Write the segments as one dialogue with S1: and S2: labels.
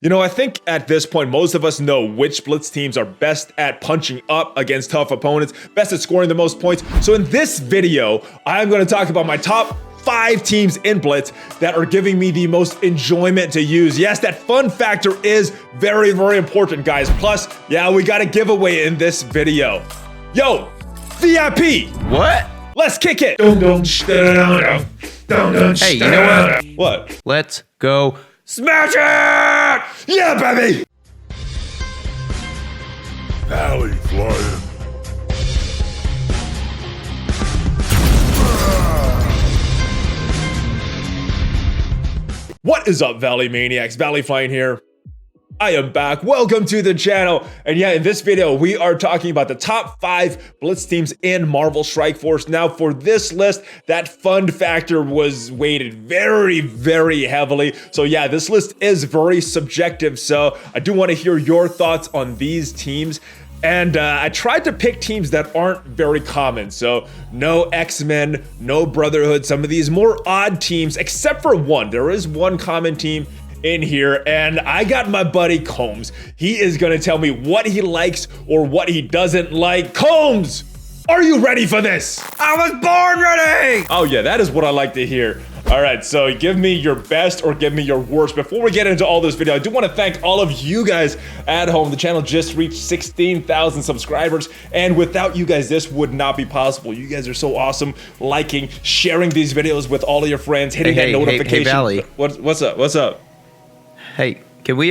S1: You know, I think at this point, most of us know which Blitz teams are best at punching up against tough opponents, best at scoring the most points. So in this video, I'm going to talk about my top 5 teams in Blitz that are giving me the most enjoyment to use. Yes, that fun factor is very, very important, guys. Plus, yeah, we got a giveaway in this video. Yo, VIP!
S2: What?
S1: Let's kick it!
S2: Hey, you know what?
S1: What?
S2: Let's go smash it!
S1: Yeah, baby!
S3: ValleyFlyin.
S1: What is up, Valley Maniacs? ValleyFlyin here. I am back. Welcome to the channel. And yeah, in this video, we are talking about the top 5 Blitz teams in Marvel Strike Force. Now, for this list, that fun factor was weighted very, very heavily. So yeah, this list is very subjective. So I do want to hear your thoughts on these teams. And I tried to pick teams that aren't very common. So no X-Men, no Brotherhood, some of these more odd teams, except for one. There is one common team in here, and I got my buddy Combs. He is gonna tell me what he likes or what he doesn't like. Combs, are you ready for this?
S2: I was born ready!
S1: Oh yeah, that is what I like to hear. All right, so give me your best or give me your worst. Before we get into all this video, I do want to thank all of you guys at home. The channel just reached 16,000 subscribers, and without you guys, this would not be possible. You guys are so awesome, liking, sharing these videos with all of your friends, hitting that notification.
S2: Hey, Valley.
S1: What's up? What's up?
S2: Hey, can we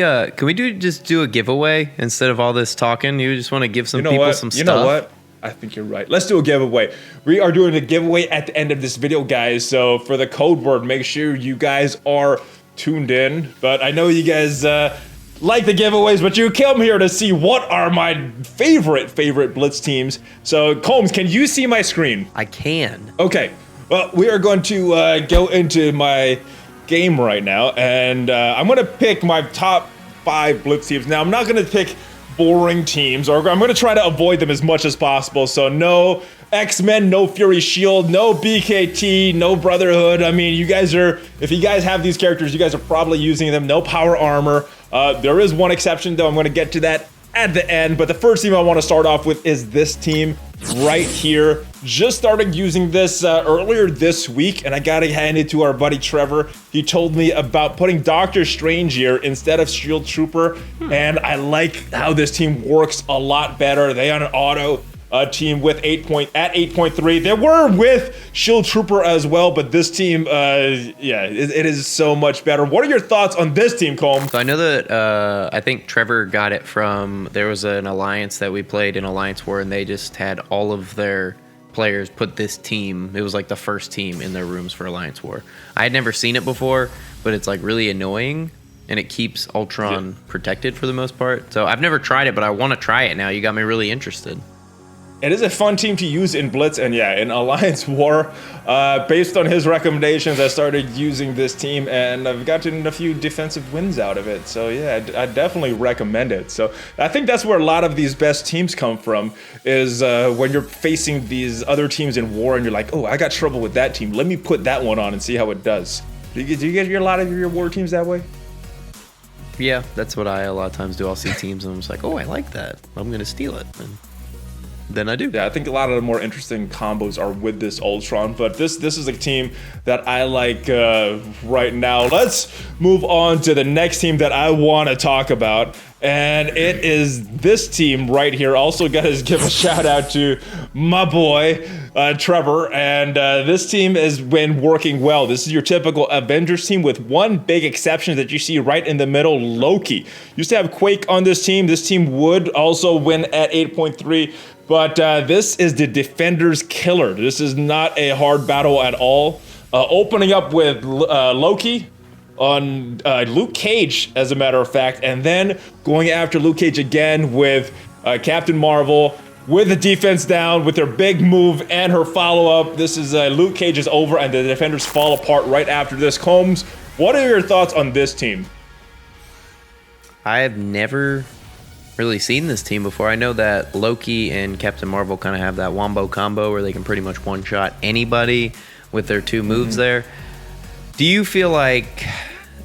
S2: just do a giveaway instead of all this talking? You just want to give some people some stuff?
S1: You know what? I think you're right. Let's do a giveaway. We are doing a giveaway at the end of this video, guys. So for the code word, make sure you guys are tuned in. But I know you guys like the giveaways, but you come here to see what are my favorite Blitz teams. So Combs, can you see my screen?
S2: I can.
S1: Okay. Well, we are going to go into my game right now, and I'm going to pick my top 5 Blitz teams. Now, I'm not going to pick boring teams, or I'm going to try to avoid them as much as possible. So no X-Men, no Fury Shield, no BKT, no Brotherhood. I mean, you guys are, if you guys have these characters, you guys are probably using them. No Power Armor. There is one exception, though. I'm going to get to that at the end. But the first team I want to start off with is this team right here. Just started using this earlier this week, and I gotta hand it to our buddy Trevor. He told me about putting Doctor Strange here instead of Shield Trooper, and I like how this team works a lot better. They are an auto team with 8.3. They were with Shield Trooper as well, but this team, yeah, it is so much better. What are your thoughts on this team, Colm?
S2: So I know that I think Trevor got it from, there was an alliance that we played in Alliance War, and they just had all of their players put this team. It was like the first team in their rooms for Alliance War. I had never seen it before, but it's like really annoying, and it keeps Ultron protected for the most part. So I've never tried it, but I want to try it now. You got me really interested.
S1: It is a fun team to use in Blitz, and yeah, in Alliance War, based on his recommendations, I started using this team, and I've gotten a few defensive wins out of it. So yeah, I definitely recommend it. So I think that's where a lot of these best teams come from, is when you're facing these other teams in war, and you're like, oh, I got trouble with that team. Let me put that one on and see how it does. Do you get a lot of your war teams that way?
S2: Yeah, that's what I a lot of times do. I'll see teams, and I'm just like, oh, I like that. I'm going to steal it. And then I do.
S1: Yeah, I think a lot of the more interesting combos are with this Ultron, but this is a team that I like right now. Let's move on to the next team that I want to talk about, and it is this team right here. Also, guys, give a shout out to my boy Trevor, and this team has been working well. This is your typical Avengers team with one big exception that you see right in the middle, Loki. Used to have Quake on this team. This team would also win at 8.3. But this is the Defender's killer. This is not a hard battle at all. Opening up with Loki on Luke Cage, as a matter of fact, and then going after Luke Cage again with Captain Marvel, with the defense down, with her big move and her follow-up. This is Luke Cage is over, and the Defenders fall apart right after this. Combs, what are your thoughts on this team?
S2: I have never really seen this team before. I know that Loki and Captain Marvel kind of have that wombo combo where they can pretty much one-shot anybody with their 2 moves there. Do you feel like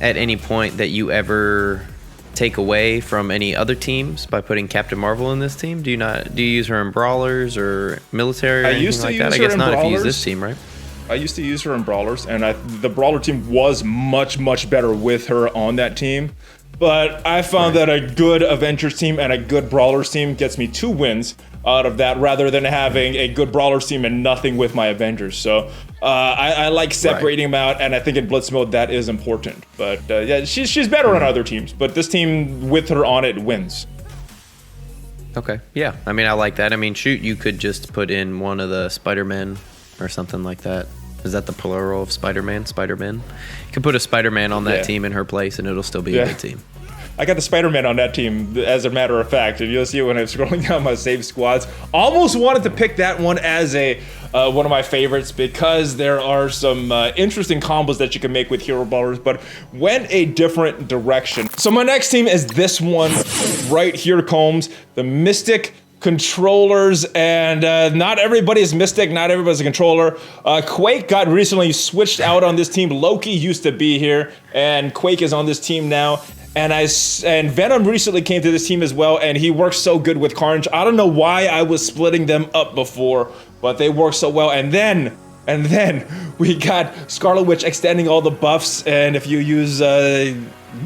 S2: at any point that you ever take away from any other teams by putting Captain Marvel in this team? Do you use her in brawlers or military or anything like that? I guess not if you use this team, right?
S1: I used to use her in brawlers, and the brawler team was much better with her on that team. But I found that a good Avengers team and a good brawlers team gets me 2 wins out of that, rather than having a good brawlers team and nothing with my Avengers. So I like separating them out, and I think in Blitz mode that is important. But yeah, she's better on other teams, but this team with her on it wins.
S2: Okay, yeah. I mean, I like that. I mean, shoot, you could just put in one of the Spider-Men or something like that. Is that the plural of Spider-Man? Spider-Man? You could put a Spider-Man on that team in her place, and it'll still be a good team.
S1: I got the Spider-Man on that team, as a matter of fact. And you'll see when I'm scrolling down my save squads. Almost wanted to pick that one as a one of my favorites, because there are some interesting combos that you can make with hero brawlers, but went a different direction. So my next team is this one right here, Combs. The Mystic Controllers, and not everybody is Mystic, not everybody's a controller. Quake got recently switched out on this team. Loki used to be here, and Quake is on this team now. And Venom recently came to this team as well, and he works so good with Carnage. I don't know why I was splitting them up before, but they work so well. And then we got Scarlet Witch extending all the buffs, and if you use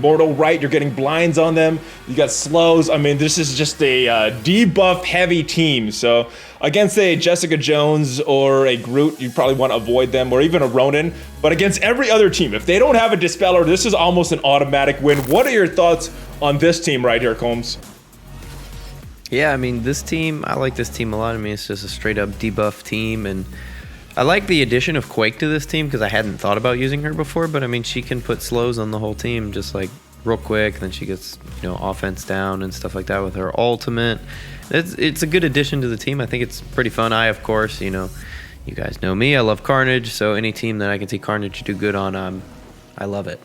S1: Mortal right, you're getting blinds on them. You got slows. I mean, this is just a debuff-heavy team. So against a Jessica Jones or a Groot, you probably want to avoid them, or even a Ronin. But against every other team, if they don't have a Dispeller, this is almost an automatic win. What are your thoughts on this team right here, Combs?
S2: Yeah, I mean, this team, I like this team a lot. I mean, it's just a straight-up debuff team, and I like the addition of Quake to this team because I hadn't thought about using her before, but I mean, she can put slows on the whole team just like real quick, then she gets, you know, offense down and stuff like that with her ultimate. It's a good addition to the team. I think it's pretty fun. Of course, you know, you guys know me, I love Carnage, so any team that I can see Carnage do good on, I love it.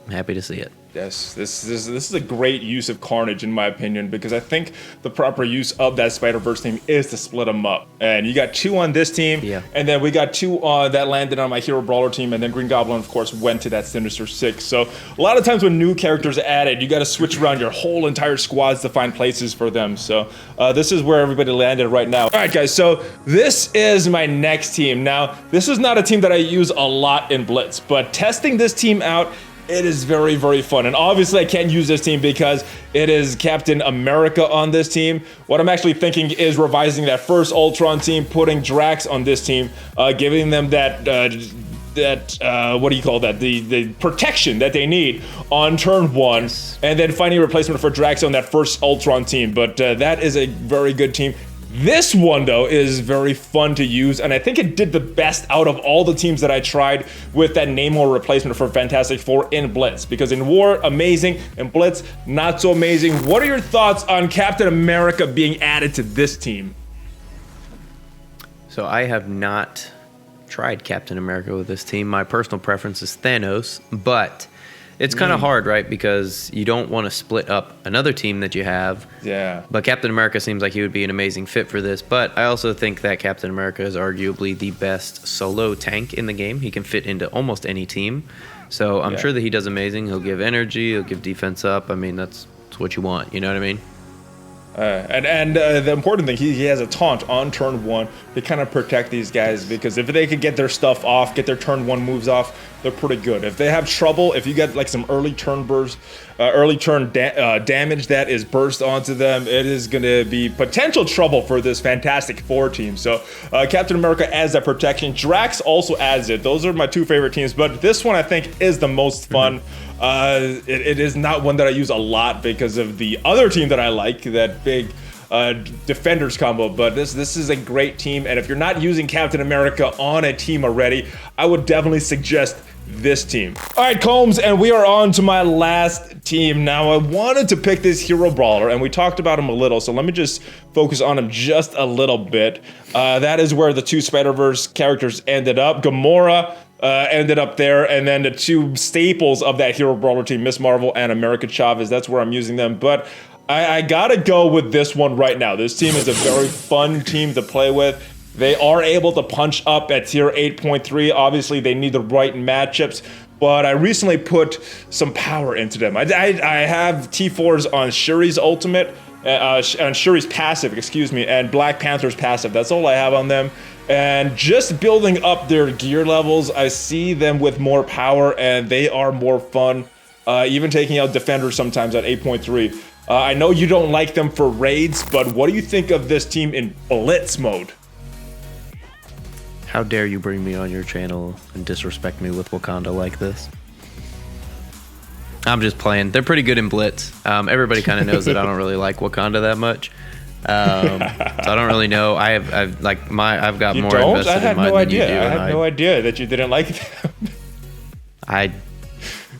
S2: I'm happy to see it.
S1: Yes, this is a great use of Carnage in my opinion, because I think the proper use of that Spider-Verse team is to split them up. And you got 2 on this team, and then we got 2 that landed on my Hero Brawler team, and then Green Goblin, of course, went to that Sinister Six. So a lot of times when new characters are added, you got to switch around your whole entire squads to find places for them. So this is where everybody landed right now. All right, guys, so this is my next team. Now, this is not a team that I use a lot in Blitz, but testing this team out, it is very fun. And obviously I can't use this team because it is Captain America on this team. What I'm actually thinking is revising that first Ultron team, putting Drax on this team, giving them that what do you call that? The protection that they need on turn 1, and then finding a replacement for Drax on that first Ultron team. But that is a very good team. This one, though, is very fun to use, and I think it did the best out of all the teams that I tried with that Namor replacement for Fantastic Four in Blitz. Because in War, amazing, in Blitz, not so amazing. What are your thoughts on Captain America being added to this team?
S2: So I have not tried Captain America with this team. My personal preference is Thanos, but it's kind of hard, right? Because you don't want to split up another team that you have.
S1: Yeah.
S2: But Captain America seems like he would be an amazing fit for this. But I also think that Captain America is arguably the best solo tank in the game. He can fit into almost any team. So I'm sure that he does amazing. He'll give energy. He'll give defense up. I mean, that's what you want. You know what I mean?
S1: And the important thing, he has a taunt on turn 1 to kind of protect these guys, because if they could get their stuff off, get their turn 1 moves off, they're pretty good. If they have trouble, if you get like some early turn burst, damage that is burst onto them, it is going to be potential trouble for this Fantastic Four team. So Captain America adds that protection. Drax also adds it. Those are my 2 favorite teams, but this one I think is the most fun. It is not one that I use a lot because of the other team that I like, that big Defenders combo, but this is a great team, and if you're not using Captain America on a team already, I would definitely suggest this team. All right, Combs, and we are on to my last team. Now, I wanted to pick this hero brawler, and we talked about him a little, so let me just focus on him just a little bit. That is where the 2 Spider-Verse characters ended up. Gamora ended up there, and then the 2 staples of that hero brawler team, Miss Marvel and America Chavez, that's where I'm using them. But I gotta go with this one right now. This team is a very fun team to play with. They are able to punch up at tier 8.3. Obviously, they need the right matchups, but I recently put some power into them. I have T4s on Shuri's ultimate, on Shuri's passive, excuse me, and Black Panther's passive. That's all I have on them. And just building up their gear levels, I see them with more power, and they are more fun. Even taking out defenders sometimes at 8.3. I know you don't like them for raids, but what do you think of this team in Blitz mode?
S2: How dare you bring me on your channel and disrespect me with Wakanda like this? I'm just playing. They're pretty good in Blitz. Everybody kind of knows that I don't really like Wakanda that much. So I don't really know. I've got more invested in mine than you do.
S1: I had no idea that you didn't like them.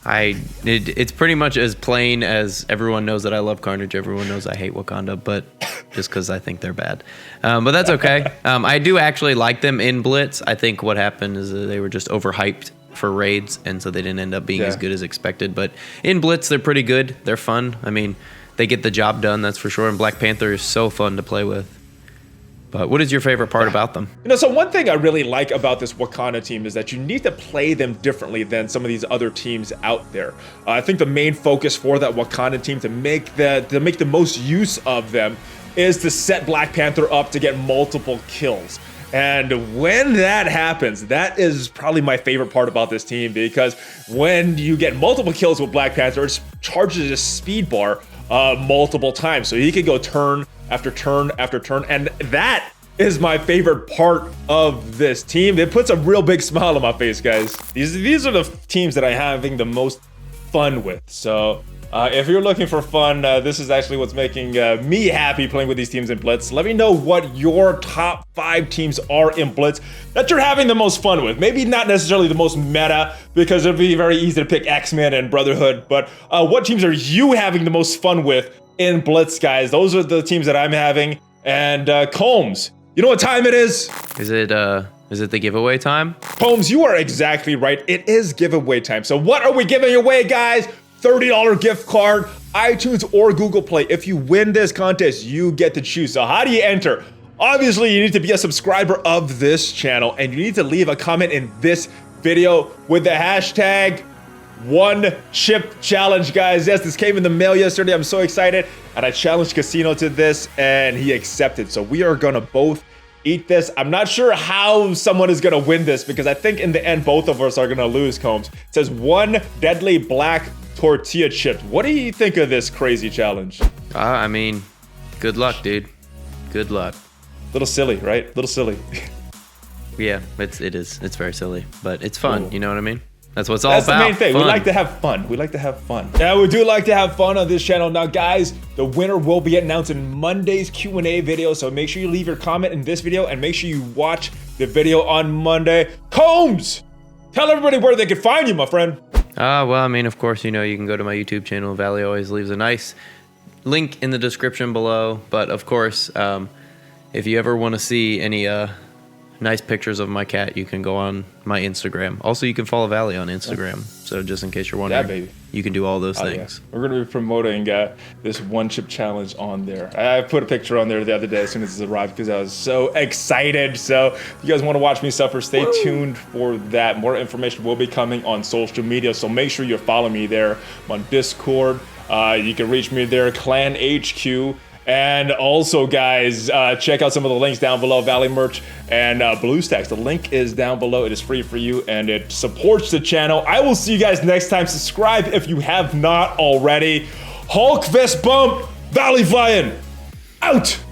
S2: It's pretty much as plain as everyone knows that I love Carnage. Everyone knows I hate Wakanda, but just because I think they're bad. But that's okay. I do actually like them in Blitz. I think what happened is that they were just overhyped for raids, and so they didn't end up being as good as expected. But in Blitz, they're pretty good. They're fun. I mean, they get the job done, that's for sure. And Black Panther is so fun to play with. But what is your favorite part about them?
S1: You know, so one thing I really like about this Wakanda team is that you need to play them differently than some of these other teams out there. I think the main focus for that Wakanda team to make the most use of them is to set Black Panther up to get multiple kills. And when that happens, that is probably my favorite part about this team, because when you get multiple kills with Black Panther, it charges a speed bar multiple times. So he can go turn after turn after turn. And that is my favorite part of this team. It puts a real big smile on my face, guys. These are the teams that I'm having the most fun with. So if you're looking for fun, this is actually what's making me happy playing with these teams in Blitz. Let me know what your top 5 teams are in Blitz that you're having the most fun with. Maybe not necessarily the most meta, because it'd be very easy to pick X-Men and Brotherhood, but what teams are you having the most fun with in Blitz, guys? Those are the teams that I'm having. And Combs, you know what time it is?
S2: Is it the giveaway time?
S1: Combs, you are exactly right. It is giveaway time. So what are we giving away, guys? $30 gift card, iTunes or Google Play. If you win this contest, you get to choose. So how do you enter? Obviously, you need to be a subscriber of this channel, and you need to leave a comment in this video with the hashtag #OneChipChallenge, guys. Yes, this came in the mail yesterday. I'm so excited. And I challenged Casino to this, and he accepted. So we are gonna both eat this. I'm not sure how someone is gonna win this, because I think in the end, both of us are gonna lose, Combs. It says 1 deadly black tortilla chips. What do you think of this crazy challenge?
S2: I mean, good luck, dude. Good luck.
S1: Little silly, right? Little silly.
S2: Yeah, it is. It's very silly, but it's fun. Ooh. You know what I mean? That's what it's all about.
S1: That's the main thing.
S2: Fun.
S1: We like to have fun. We like to have fun. Yeah, we do like to have fun on this channel. Now, guys, the winner will be announced in Monday's Q&A video, so make sure you leave your comment in this video, and make sure you watch the video on Monday. Combs, tell everybody where they can find you, my friend.
S2: Well, I mean, of course, you know, you can go to my YouTube channel. Valley always leaves a nice link in the description below. But of course, if you ever want to see any nice pictures of my cat, you can go on my Instagram. Also, you can follow Valley on Instagram. So just in case you're wondering,
S1: yeah, baby.
S2: You can do all those things.
S1: Yeah. We're going to be promoting this one chip challenge on there. I put a picture on there the other day as soon as it arrived, because I was so excited. So if you guys want to watch me suffer, stay tuned for that. More information will be coming on social media, so make sure you follow me there. I'm on Discord. You can reach me there, Clan HQ. And also, guys, check out some of the links down below, Valley merch and BlueStacks. The link is down below. It is free for you, and it supports the channel. I will see you guys next time. Subscribe if you have not already. Hulk fist bump, ValleyFlyin, out!